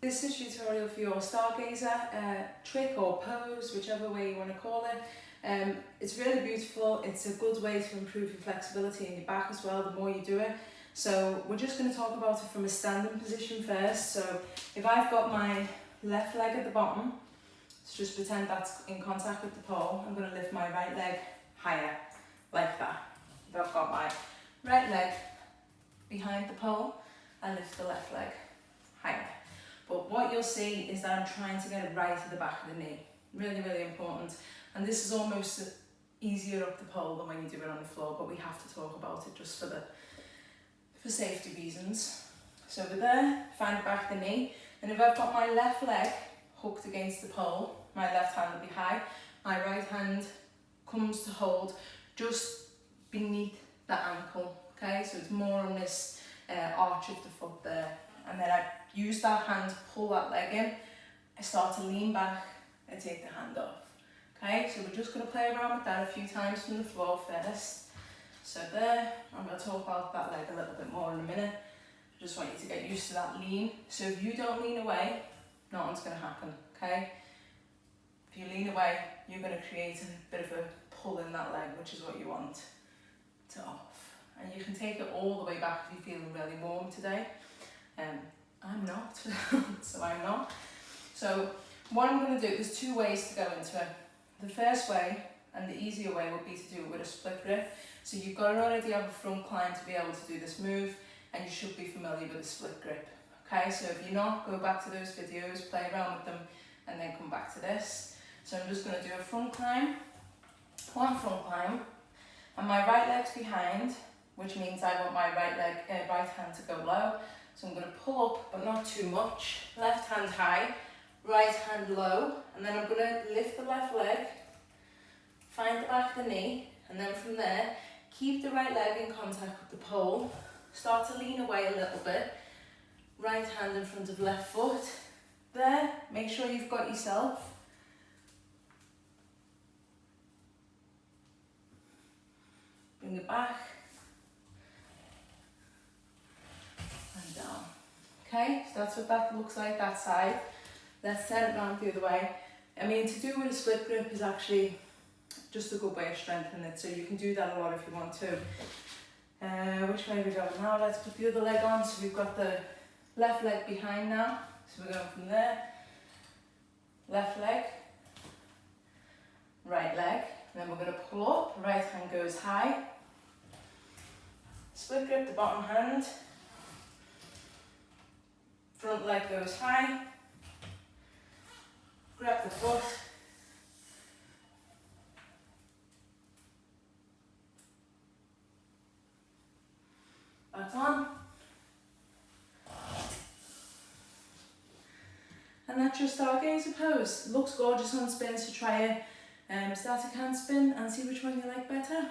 This is a tutorial for your stargazer trick or pose, whichever way you want to call it. It's really beautiful. It's a good way to improve your flexibility in your back as well, the more you do it. So we're just going to talk about it from a standing position first. So if I've got my left leg at the bottom, so just pretend that's in contact with the pole, I'm going to lift my right leg higher, like that. If I've got my right leg behind the pole, I lift the left leg higher. But what you'll see is that I'm trying to get it right at the back of the knee. Really, really important. And this is almost easier up the pole than when you do it on the floor, but we have to talk about it just for safety reasons. So we're there, find the back of the knee, and if I've got my left leg hooked against the pole, my left hand will be high, my right hand comes to hold just beneath the ankle, okay? So it's more on this arch of the foot there. And then I use that hand to pull that leg in, I start to lean back and take the hand off. Okay, so we're just going to play around with that a few times from the floor first. So there, I'm going to talk about that leg a little bit more in a minute. I just want you to get used to that lean. So if you don't lean away, nothing's going to happen, okay? If you lean away, you're going to create a bit of a pull in that leg, which is what you want to off. And you can take it all the way back if you're feeling really warm today. I'm not, so I'm not. So what I'm going to do, there's two ways to go into it. The first way, and the easier way, would be to do it with a split grip. So you've got to already have a front climb to be able to do this move, and you should be familiar with a split grip. Okay, so if you're not, go back to those videos, play around with them, and then come back to this. So I'm just going to do a front climb, one front climb, and my right leg's behind, which means I want my right hand to go low. So I'm going to pull up, but not too much. Left hand high, right hand low, and then I'm going to lift the left leg, find the back of the knee, and then from there, keep the right leg in contact with the pole, start to lean away a little bit, right hand in front of left foot. There, make sure you've got yourself. Bring it back. And down. Okay, so that's what that looks like, that side. Let's turn it around the other way. I mean, to do with a split grip is actually just a good way of strengthening it, so you can do that a lot if you want to. Which way are we going now? Let's put the other leg on. So we've got the left leg behind now. So we're going from there. Left leg, right leg, and then we're going to pull up. Right hand goes high. Split grip, the bottom hand. Front leg goes high. Grab the foot. Back on. And that's your stargazer pose. Looks gorgeous on spin, so try it. Static hand spin and see which one you like better.